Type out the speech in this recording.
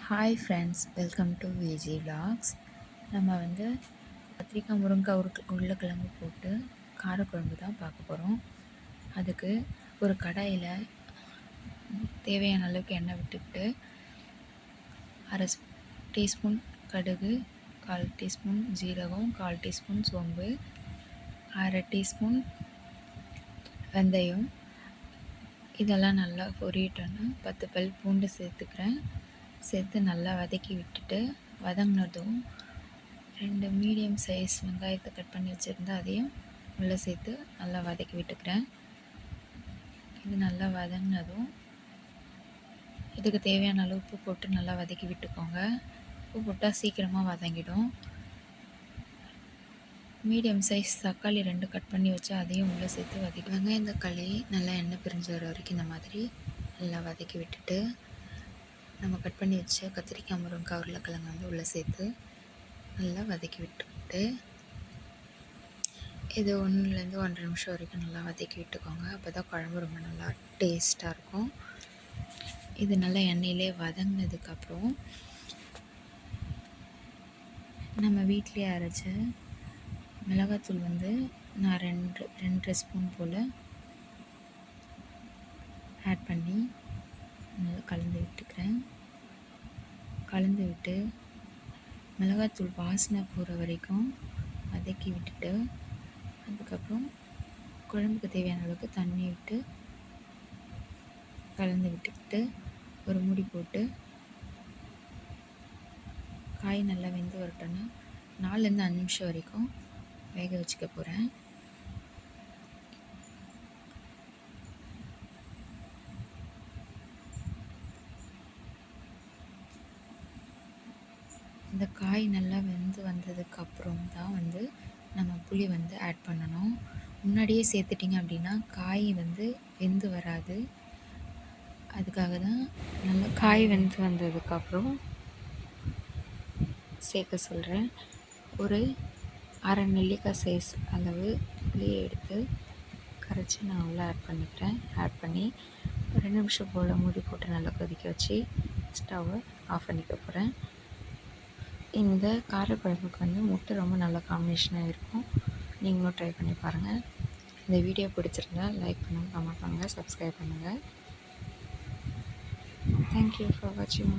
Hi friends, welcome to Viji vlogs. நம்ம கத்திரிக்காய் முருங்கைக்காய் உருளைக்கிழங்கு போட்டு காரக்குழம்பு தான் பார்க்க போகிறோம். அதுக்கு ஒரு கடாயில் தேவையான அளவுக்கு எண்ணெய் விட்டுக்கிட்டு அரை டீஸ்பூன் கடுகு, 1/4 டீஸ்பூன் ஜீரகம், 1/4 டீஸ்பூன் சோம்பு, அரை டீஸ்பூன் வெந்தயம், இதெல்லாம் நல்லா பொரியட்டோன்னு 10 பல் பூண்டு சேர்த்து நல்லா வதக்கி விட்டுட்டு, வதங்கினதும் 2 மீடியம் சைஸ் வெங்காயத்தை கட் பண்ணி வச்சுருந்தா அதையும் உள்ளே சேர்த்து நல்லா வதக்கி விட்டுக்கிறேன். இது நல்லா வதங்கினதும் இதுக்கு தேவையான அளவு உப்பு போட்டு நல்லா வதக்கி விட்டுக்கோங்க. உப்பு போட்டால் சீக்கிரமாக வதங்கிடும். மீடியம் சைஸ் தக்காளி 2 கட் பண்ணி வச்சு அதையும் உள்ளே சேர்த்து வதக்கி வெங்காயம் தக்காளி நல்லா எண்ணெய் பிரிஞ்சு வர வரைக்கும் இந்த மாதிரி நல்லா வதக்கி விட்டுட்டு, நம்ம கட் பண்ணி வச்ச கத்திரிக்காய் முருங்கைக்காய் உருளைக்கிழங்கு உள்ளே சேர்த்து நல்லா வதக்கி விட்டுக்கிட்டு, இது 1லேருந்து 1.5 நிமிஷம் வரைக்கும் நல்லா வதக்கி விட்டுக்கோங்க. அப்போ தான் குழம்பு ரொம்ப நல்லா டேஸ்ட்டாக இருக்கும். இது நல்லா எண்ணெயிலே வதங்கினதுக்கப்புறம் நம்ம வீட்டிலே அரைச்ச மிளகாத்தூள் நான் 2 ஸ்பூன் போல் ஆட் பண்ணி நல்லா கலந்து விட்டுக்கிறேன். கலந்து விட்டு மிளகாத்தூள் வாசனை போகிற வரைக்கும் வதக்கி விட்டுட்டு, அதுக்கப்புறம் குழம்புக்கு தேவையான அளவுக்கு தண்ணி விட்டு கலந்து விட்டுக்கிட்டு ஒரு மூடி போட்டு காய் நல்லா வெந்து வரட்டோன்னா 4லேருந்து 5 நிமிஷம் வரைக்கும் வேக வச்சுக்க போகிறேன். இந்த காய் நல்லா வெந்து வந்ததுக்கப்புறம் தான் நம்ம புளி ஆட் பண்ணணும். முன்னாடியே சேர்த்துட்டிங்க அப்படின்னா காய் வெந்து வராது. அதுக்காக தான் நல்லா காய் வெந்து வந்ததுக்கப்புறம் சேர்க்க சொல்கிறேன். ஒரு அரை நெல்லிக்காய் சைஸ் அளவு புளியை எடுத்து கரைச்சி நான் உள்ளே ஆட் பண்ணிக்கிறேன். ஆட் பண்ணி 2 நிமிஷம் போல் மூடி போட்டு நல்லா கொதிக்க வச்சு ஸ்டவ்வை ஆஃப் பண்ணிக்க போகிறேன். இந்த காரக்குழம்புக்கு முட்டை ரொம்ப நல்ல காம்பினேஷனாக இருக்கும். நீங்களும் ட்ரை பண்ணி பாருங்கள். இந்த வீடியோ பிடிச்சிருந்தா லைக் பண்ணுங்கள், கமெண்ட் பண்ணுங்கள், சப்ஸ்கிரைப் பண்ணுங்கள். தேங்க்யூ ஃபார் வாட்சிங்.